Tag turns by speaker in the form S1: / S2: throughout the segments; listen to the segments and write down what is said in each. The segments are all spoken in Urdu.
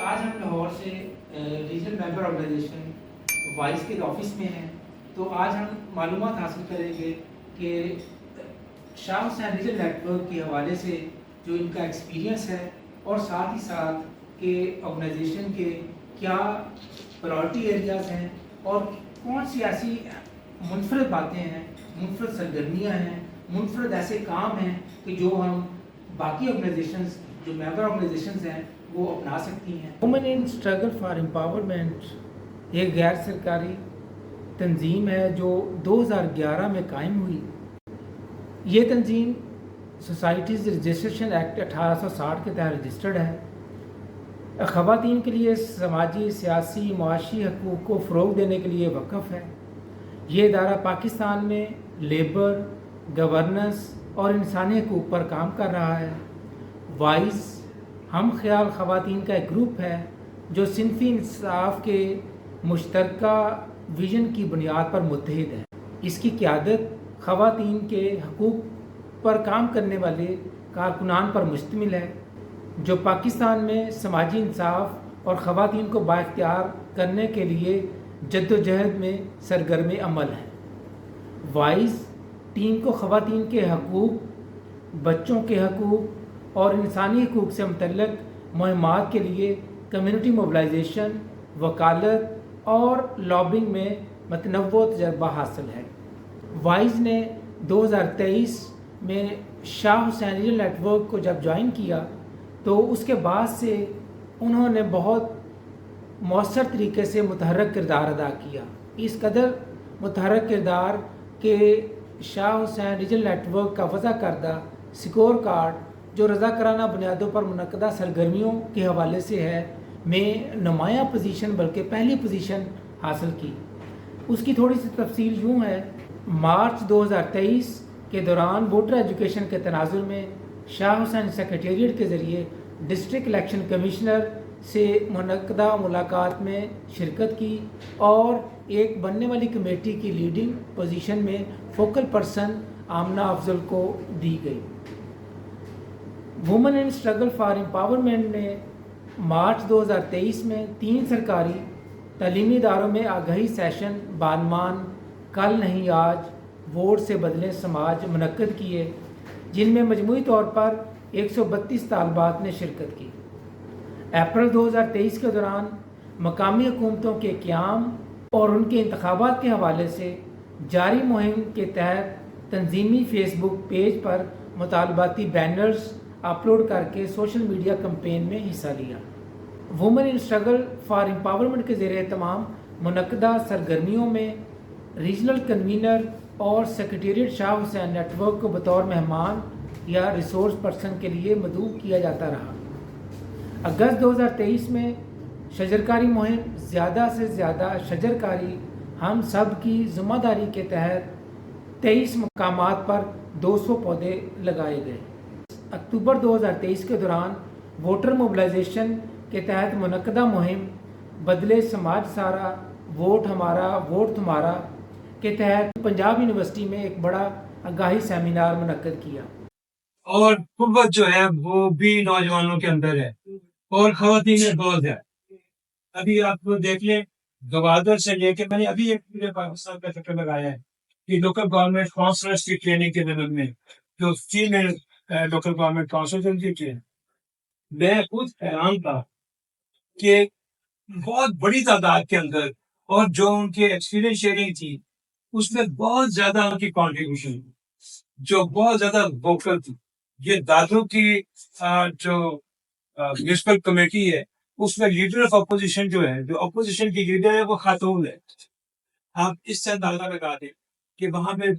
S1: آج ہم لاہور سے ریجنل ممبر آرگنائزیشن وائس کے آفس میں ہیں، تو آج ہم معلومات حاصل کریں گے کہ شاہ حسین ریجنل نیٹ ورک کے حوالے سے جو ان کا ایکسپیرینس ہے، اور ساتھ ہی ساتھ کہ آرگنائزیشن کے کیا پرائورٹی ایریاز ہیں اور کون سی ایسی منفرد باتیں ہیں، منفرد سرگرمیاں ہیں، منفرد ایسے کام ہیں کہ جو ہم باقی آرگنائزیشنز جو ممبر آرگنائزیشنز ہیں وہ اپنا سکتی ہیں۔ Women in struggle for empowerment ایک غیر سرکاری تنظیم ہے جو 2011 میں قائم ہوئی۔ یہ تنظیم سوسائٹیز رجسٹریشن ایکٹ 1860 کے تحت رجسٹرڈ ہے۔ خواتین کے لیے سماجی، سیاسی، معاشی حقوق کو فروغ دینے کے لیے وقف ہے۔ یہ ادارہ پاکستان میں لیبر، گورننس اور انسانی حقوق پر کام کر رہا ہے۔ وائز ہم خیال خواتین کا ایک گروپ ہے جو صنفی انصاف کے مشترکہ ویژن کی بنیاد پر متحد ہے۔ اس کی قیادت خواتین کے حقوق پر کام کرنے والے کارکنان پر مشتمل ہے جو پاکستان میں سماجی انصاف اور خواتین کو بااختیار کرنے کے لیے جدوجہد میں سرگرم عمل ہیں۔ وائز ٹیم کو خواتین کے حقوق، بچوں کے حقوق اور انسانی حقوق سے متعلق مہمات کے لیے کمیونٹی موبلائزیشن، وکالت اور لابنگ میں متنوع تجربہ حاصل ہے۔ وائز نے 2023 میں شاہ حسین ریجنل نیٹ ورک کو جب جوائن کیا تو اس کے بعد سے انہوں نے بہت مؤثر طریقے سے متحرک کردار ادا کیا۔ اس قدر متحرک کردار کہ شاہ حسین ریجنل نیٹ ورک کا وضع کردہ سکور کارڈ جو رضاکارانہ بنیادوں پر منعقدہ سرگرمیوں کے حوالے سے ہے میں نمایاں پوزیشن بلکہ پہلی پوزیشن حاصل کی۔ اس کی تھوڑی سی تفصیل یوں ہے۔ مارچ 2023 کے دوران ووٹر ایجوکیشن کے تناظر میں شاہ حسین سیکریٹریٹ کے ذریعے ڈسٹرکٹ الیکشن کمشنر سے منعقدہ ملاقات میں شرکت کی اور ایک بننے والی کمیٹی کی لیڈنگ پوزیشن میں فوکل پرسن آمنہ افضل کو دی گئی۔ Women in struggle for empowerment نے مارچ 2023 میں 3 سرکاری تعلیمی اداروں میں آگہی سیشن بانمان کل نہیں آج، ووٹ سے بدلیں سماج منعقد کیے، جن میں مجموعی طور پر 132 طالبات نے شرکت کی۔ اپریل 2023 کے دوران مقامی حکومتوں کے قیام اور ان کے انتخابات کے حوالے سے جاری مہم کے تحت تنظیمی فیس بک پیج پر مطالباتی بینرز اپلوڈ کر کے سوشل میڈیا کمپین میں حصہ لیا۔ Women in struggle for empowerment کے زیر اہتمام منعقدہ سرگرمیوں میں ریجنل کنوینر اور secretariat Shah Hussain network کو بطور مہمان یا ریسورس پرسن کے لیے مدعو کیا جاتا رہا۔ اگست 2023 میں شجرکاری مہم زیادہ سے زیادہ شجرکاری ہم سب کی ذمہ داری کے تحت 23 مقامات پر 200 پودے لگائے گئے۔ اکتوبر 2023 کے دوران ووٹر موبلائزیشن کے تحت منعقدہ مہم بدلے سماج سارا، ووٹ ہمارا ووٹ تمہارا کے تحت پنجاب یونیورسٹی میں ایک بڑا آگاہی سیمینار منعقد کیا۔
S2: اور قوت جو ہے وہ بھی نوجوانوں کے اندر ہے اور خواتین میں بہت ہے۔ ابھی آپ دیکھ لیں گوادر سے لے کے میں نے ابھی ایک پورے پاکستان کا چکر لگایا ہے کہ لوکل گورنمنٹ کونسلرس کی ٹریننگ کے لیول میں جو فیمیل لوکل گورنمنٹ کونسلر کی ٹریننگ، میں خود حیران تھا کہ بہت بڑی تعداد کے اندر اور جو ان کے ایکسپیرینس شیئرنگ تھی اس میں بہت زیادہ ان کی کانٹریبیوشن جو بہت زیادہ ووکل تھی۔ یہ دادو کی جو میونسپل کمیٹی ہے اس میں لیڈر آف اپوزیشن جو ہے، جو اپوزیشن کی لیڈر ہے وہ خاتون ہے۔ آپ اس سے اندازہ لگا دیں کہ وہاں پہ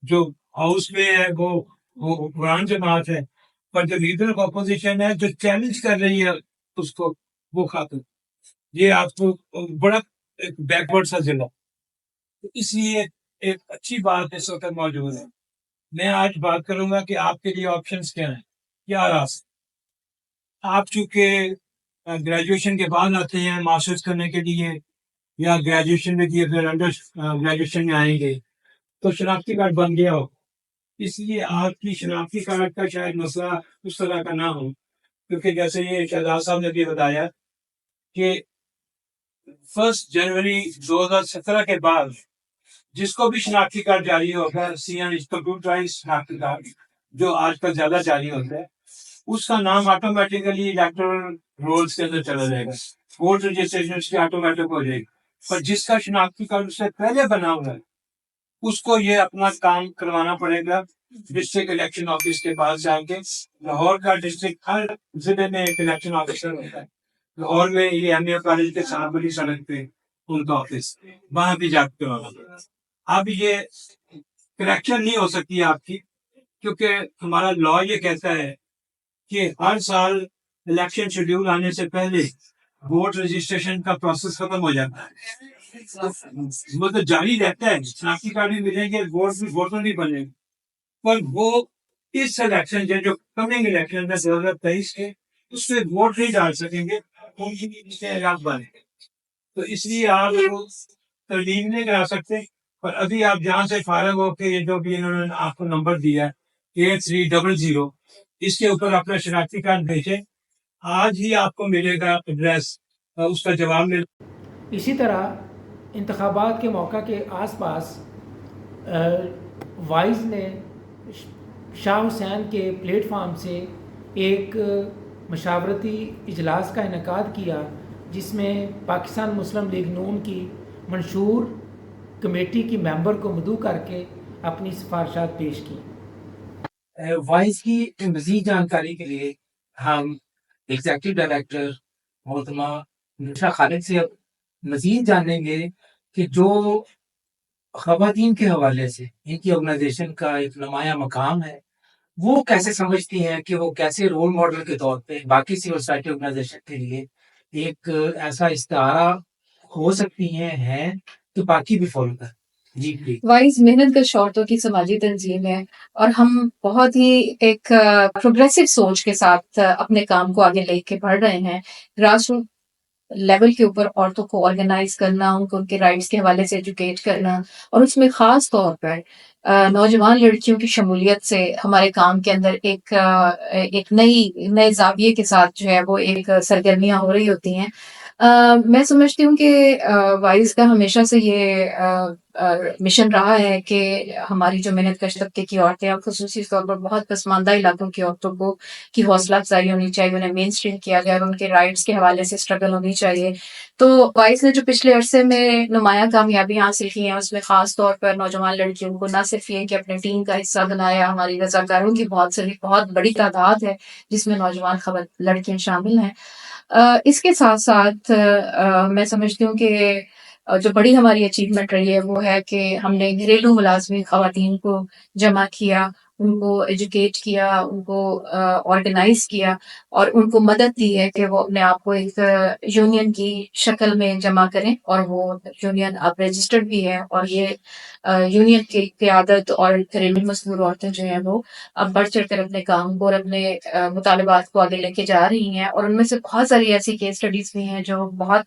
S2: جو ہاؤس میں ہے وہ قرآن جماعت ہے، پر جو لیڈر آف اپوزیشن ہے جو چیلنج کر رہی ہے اس کو، وہ خاتون۔ یہ آپ کو بڑا ایک بیکورڈ سا ضلع، اس لیے ایک اچھی بات اس وقت موجود ہے۔ میں آج بات کروں گا کہ آپ کے لیے آپشنز کیا ہیں، کیا راستے۔ آپ چونکہ گریجویشن کے بعد آتے ہیں ماسٹرز کرنے کے لیے یا گریجویشن میں کیے پھر انڈر گریجویشن میں آئیں گے تو شناختی کارڈ بن گیا ہو، اس لیے آپ کی شناختی کارڈ کا شاید مسئلہ اس طرح کا نہ ہو، کیونکہ جیسے یہ شہزاد صاحب نے بھی بتایا کہ 1 جنوری 2017 کے بعد جس کو بھی شناختی کارڈ جاری ہوگا کمپیوٹرائز شناختی کارڈ جو آج کل زیادہ جاری ہوتا ہے اس کا نام آٹومیٹیکلی الیکٹورل رولز کے اندر چلا جائے گا, ووٹ رجسٹریشن اس کی آٹومیٹک ہو جائے گی. پر جس کا شناختی کارڈ اس سے پہلے بنا ہوا ہے اس کو یہ اپنا کام کروانا پڑے گا ڈسٹرکٹ الیکشن آفس کے پاس جا کے. لاہور کا ڈسٹرکٹ ہر ضلع میں ایک الیکشن آفیسر ہوتا ہے. لاہور میں یہ ایم اے کالج کے ساتھ بڑی سڑک پہ ان کا آفس, وہاں بھی جا کے کروانا پڑے گا. اب یہ کریکشن نہیں ہو سکتی آپ کی, کیونکہ ہمارا لا یہ کہتا ہے کہ ہر سال الیکشن شیڈیول آنے سے پہلے ووٹ رجسٹریشن کا پروسیس ختم ہو جاتا ہے. وہ تو جاری رہتا ہے, شناختی کارڈ بھی ملیں گے, ووٹر بھی بنے گے, پر وہ اس الیکشن جو کمنگ الیکشن میں 2023 کے اس میں ووٹ نہیں ڈال سکیں گے, ان کی اعلان بنے گے. تو اس لیے آپ ترمیم نہیں کرا سکتے. پر ابھی آپ جہاں سے فارغ ہو کے یہ جو بھی انہوں نے آپ کو نمبر دیا ہے 8300 اس کے اوپر اپنا شناختی کارڈ بھیجیں, آج ہی آپ کو ملے گا ایڈریس, اس کا جواب مل.
S1: اسی طرح انتخابات کے موقع کے آس پاس وائز نے شاہ حسین کے پلیٹ فارم سے ایک مشاورتی اجلاس کا انعقاد کیا جس میں پاکستان مسلم لیگ نون کی منشور کمیٹی کی ممبر کو مدعو کر کے اپنی سفارشات پیش کی. وائز کی مزید جانکاری کے لیے ہم ایگزیکٹو ڈائریکٹر محترمہ نوشا خالد سے مزید جانیں گے کہ جو خواتین کے حوالے سے ان کی آرگنائزیشن کا ایک نمایاں مقام ہے, وہ کیسے سمجھتی ہیں کہ وہ کیسے رول ماڈل کے طور پہ باقی سول سوسائٹی آرگنائزیشن کے لیے ایک ایسا استعارہ ہو سکتی ہیں تو باقی بھی فالو کر. جی پلیز.
S3: وائز محنت کش عورتوں کی سماجی تنظیم ہے اور ہم بہت ہی ایک پروگریسو سوچ کے ساتھ اپنے کام کو آگے لے کے بڑھ رہے ہیں. گراس روٹ لیول کے اوپر عورتوں کو آرگنائز کرنا, ان کو ان کے رائٹس کے حوالے سے ایجوکیٹ کرنا, اور اس میں خاص طور پر نوجوان لڑکیوں کی شمولیت سے ہمارے کام کے اندر ایک نئے زاویے کے ساتھ جو ہے وہ ایک سرگرمیاں ہو رہی ہوتی ہیں. میں سمجھتی ہوں کہ وائز کا ہمیشہ سے یہ مشن رہا ہے کہ ہماری جو محنت کش طبقے کی عورتیں اور خصوصی طور پر بہت پسماندہ علاقوں کی عورتوں کو کی حوصلہ افزائی ہونی چاہیے, انہیں مین اسٹریم کیا جائے اور ان کے رائٹس کے حوالے سے اسٹرگل ہونی چاہیے. تو وائز نے جو پچھلے عرصے میں نمایاں کامیابیاں حاصل کی ہیں اس میں خاص طور پر نوجوان لڑکیوں کو نہ صرف یہ کہ اپنے ٹیم کا حصہ بنایا, ہماری رضاکاروں کی بہت بڑی تعداد ہے جس میں نوجوان لڑکیاں شامل ہیں. اس کے ساتھ ساتھ میں سمجھتی ہوں کہ جو بڑی ہماری اچیومنٹ رہی ہے وہ ہے کہ ہم نے گھریلو ملازمین خواتین کو جمع کیا, ان کو ایجوکیٹ کیا, ان کو آرگنائز کیا اور ان کو مدد دی ہے کہ وہ اپنے آپ کو ایک یونین کی شکل میں جمع کریں. اور وہ یونین اب رجسٹرڈ بھی ہے, اور یہ یونین کی قیادت اور گھریلو مزدور عورتیں جو ہیں وہ اب بڑھ چڑھ کر اپنے کام کو اور اپنے مطالبات کو آگے لے کے جا رہی ہیں. اور ان میں سے بہت ساری ایسی کیس اسٹڈیز بھی ہیں جو بہت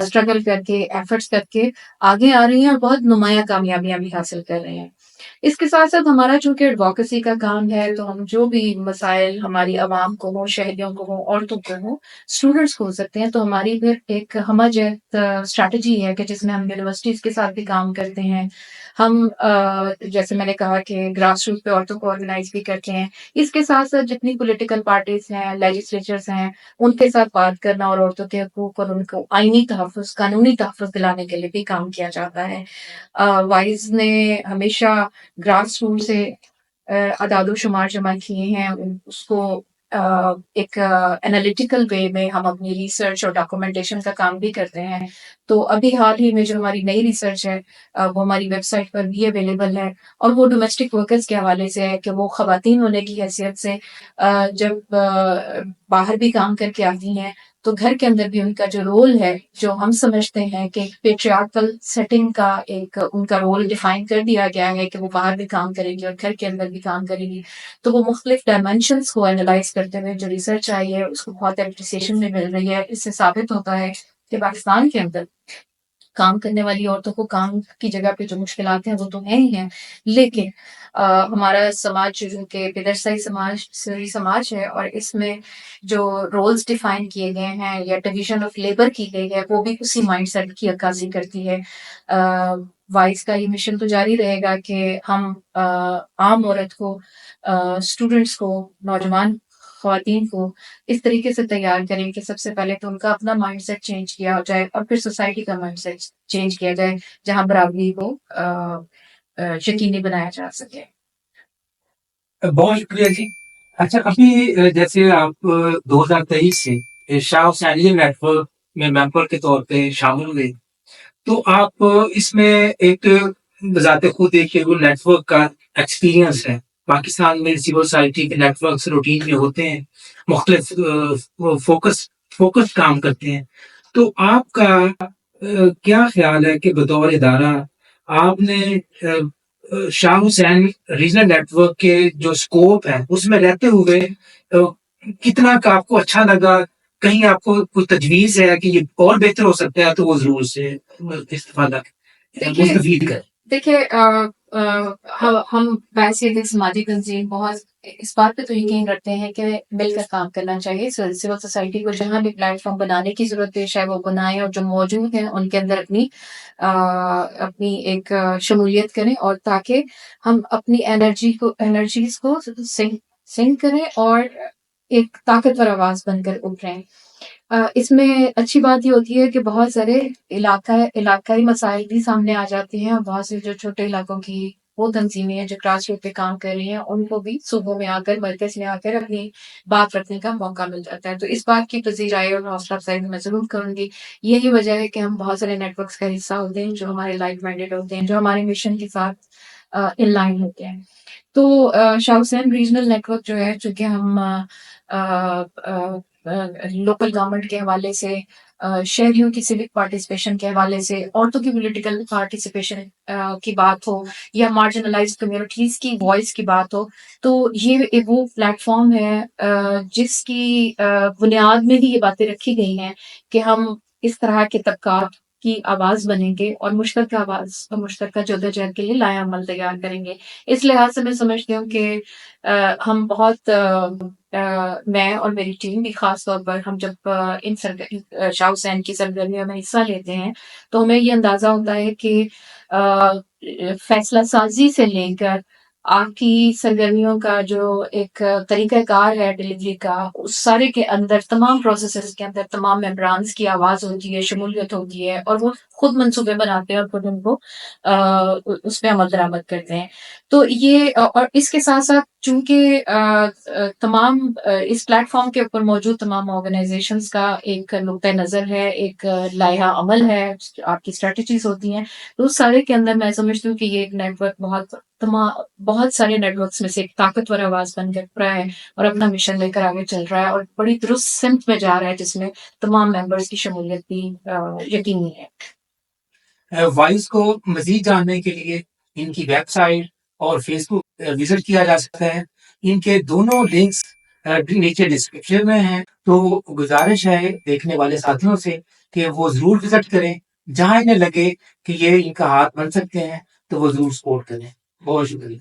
S3: اسٹرگل کر کے ایفرٹس کر کے آگے آ رہی ہیں اور بہت نمایاں کامیابیاں بھی حاصل کر رہے ہیں. اس کے ساتھ ساتھ ہمارا چونکہ ایڈوکیسی کا کام ہے تو ہم جو بھی مسائل ہماری عوام کو ہوں, شہریوں کو ہوں, عورتوں کو ہوں, اسٹوڈنٹس کو ہو سکتے ہیں, تو ہماری پھر ایک ہمہ جہت اسٹریٹجی ہے کہ جس میں ہم یونیورسٹیز کے ساتھ بھی کام کرتے ہیں. ہم جیسے میں نے کہا کہ گراس روٹ پہ عورتوں کو آرگنائز بھی کرتے ہیں. اس کے ساتھ ساتھ جتنی پولیٹیکل پارٹیز ہیں, لیجسلیچرز ہیں, ان کے ساتھ بات کرنا اور عورتوں کے حقوق اور ان کو آئینی تحفظ, قانونی تحفظ دلانے کے لیے بھی کام کیا جاتا ہے. وائز نے ہمیشہ گراس روٹ سے اعداد و شمار جمع کیے ہیں, اس کو ایک انالیٹیکل وے میں ہم اپنی ریسرچ اور ڈاکومنٹیشن کا کام بھی کرتے ہیں. تو ابھی حال ہی میں جو ہماری نئی ریسرچ ہے وہ ہماری ویب سائٹ پر بھی اویلیبل ہے, اور وہ ڈومیسٹک ورکرز کے حوالے سے ہے کہ وہ خواتین ہونے کی حیثیت سے جب باہر بھی کام کر کے آتی ہیں تو گھر کے اندر بھی ان کا جو رول ہے, جو ہم سمجھتے ہیں کہ پیٹریارکل سیٹنگ کا ایک ان کا رول ڈیفائن کر دیا گیا ہے کہ وہ باہر بھی کام کرے گی اور گھر کے اندر بھی کام کرے گی. تو وہ مختلف ڈائمینشنس کو اینالائز کرتے ہوئے جو ریسرچ آئی ہے اس کو بہت اپریسیشن بھی مل رہی ہے. اس سے ثابت ہوتا ہے کہ پاکستان کے اندر کام کرنے والی عورتوں کو کام کی جگہ پہ جو مشکلات ہیں وہ تو ہیں ہی ہیں، لیکن ہمارا سماج جو کہ پدرسائی سماج ہے، اور اس میں جو رولز ڈیفائن کیے گئے ہیں یا ڈویژن آف لیبر کی گئی ہے وہ بھی اسی مائنڈ سیٹ کی عکاسی کرتی ہے۔ وائس کا یہ مشن تو جاری رہے گا کہ ہم عام عورت کو، اسٹوڈنٹس کو، نوجوان خواتین کو اس طریقے سے تیار کریں کہ سب سے پہلے تو ان کا اپنا مائنڈ سیٹ چینج کیا جائے، اور پھر سوسائٹی کا مائنڈ سیٹ چینج کیا جائے جہاں برابری کو یقینی بنایا جا سکے۔
S1: بہت شکریہ جی۔ اچھا، ابھی جیسے آپ 2023 سے شاہ حسین ریجنل نیٹ ورک میں ممبر کے طور پہ شامل ہوئے، تو آپ اس میں ایک بذات خود ایک نیٹ ورک کا ایکسپیرینس ہے۔ پاکستان میں سول سوسائٹی کے نیٹ ورکس روٹین میں ہوتے ہیں، مختلف فوکس کام کرتے ہیں، تو آپ کا کیا خیال ہے کہ بطور ادارہ آپ نے شاہ حسین ریجنل نیٹ ورک کے جو اسکوپ ہے اس میں رہتے ہوئے کتنا کا آپ کو اچھا لگا؟ کہیں آپ کو کوئی تجویز ہے کہ یہ اور بہتر ہو سکتا ہے تو وہ ضرور سے استفادہ مستفید کریں۔
S3: دیکھیے، ہم ویسے ایک سماجی تنظیم بہت اس بات پہ تو یقین رکھتے ہیں کہ مل کر کام کرنا چاہیے۔ سول سوسائٹی کو جہاں بھی پلیٹ فارم بنانے کی ضرورت پیش ہے وہ بنائیں، اور جو موجود ہیں ان کے اندر اپنی ایک شمولیت کریں، اور تاکہ ہم اپنی انرجیز کو سنک کریں اور ایک طاقتور آواز بن کر ابھریں۔ اس میں اچھی بات یہ ہوتی ہے کہ بہت سارے علاقائی مسائل بھی سامنے آ جاتے ہیں، اور بہت سے جو چھوٹے علاقوں کی وہ تنظیمیں ہیں جو گراس روٹ پہ کام کر رہی ہیں ان کو بھی صوبوں میں آ کر، مرکز میں آ کر اپنی بات رکھنے کا موقع مل جاتا ہے۔ تو اس بات کی پذیر آئی اور حوصلہ افزائی میں ضرور کروں گی۔ یہی وجہ ہے کہ ہم بہت سارے نیٹ ورکس کا حصہ ہوتے ہیں جو ہمارے لائک مائنڈیڈ ہوتے ہیں، جو ہمارے مشن کے ساتھ ان لائن ہوتے ہیں۔ تو شاہ حسین ریجنل نیٹ ورک جو ہے، چونکہ ہم لوکل گورنمنٹ کے حوالے سے، شہریوں کی سیوک پارٹیسپیشن کے حوالے سے، عورتوں کی پولیٹیکل پارٹیسپیشن کی بات ہو، یا مارجنلائزڈ کمیونٹیز کی وائس کی بات ہو، تو یہ وہ پلیٹ فارم ہے جس کی بنیاد میں ہی یہ باتیں رکھی گئی ہیں کہ ہم اس طرح کے طبقات کی آواز بنیں گے اور مشترکہ آواز اور مشترکہ جدوجہد کے لیے لائحہ عمل تیار کریں گے۔ اس لحاظ سے میں سمجھتی ہوں کہ ہم بہت میں اور میری ٹیم بھی خاص طور پر، ہم جب ان شاہ حسین کی سرگرمیوں میں حصہ لیتے ہیں تو ہمیں یہ اندازہ ہوتا ہے کہ فیصلہ سازی سے لے کر آپ کی سرگرمیوں کا جو ایک طریقہ کار ہے ڈلیوری کا، اس سارے کے اندر، تمام پروسیسز کے اندر تمام ممبرانز کی آواز ہوتی ہے، شمولیت ہوتی ہے، اور وہ خود منصوبے بناتے ہیں اور خود ان کو اس پہ عمل درآمد کرتے ہیں۔ تو یہ، اور اس کے ساتھ ساتھ چونکہ تمام اس پلیٹ فارم کے اوپر موجود تمام آرگنائزیشنز کا ایک نقطۂ نظر ہے، ایک لائحہ عمل ہے، آپ کی اسٹریٹجیز ہوتی ہیں، تو اس سارے کے اندر میں سمجھتی ہوں کہ یہ ایک نیٹ ورک بہت سارے نیٹ ورکس میں سے ایک طاقتور آواز بن کر رہا ہے اور اپنا مشن لے کر آگے چل رہا ہے، اور بڑی درست سمت میں جا رہا ہے جس میں تمام ممبرس کی شمولیت بھی یقینی ہے۔
S1: وائس کو مزید جاننے کے لیے ان کی ویب سائٹ اور فیس بک وزٹ کیا جا سکتا ہے۔ ان کے دونوں لنکس نیچے ڈسکرپشن میں ہیں، تو گزارش ہے دیکھنے والے ساتھیوں سے کہ وہ ضرور وزٹ کریں، جہاں انہیں لگے کہ یہ ان کا ہاتھ بن سکتے ہیں تو وہ ضرور سپورٹ کریں۔ بہت شکریہ۔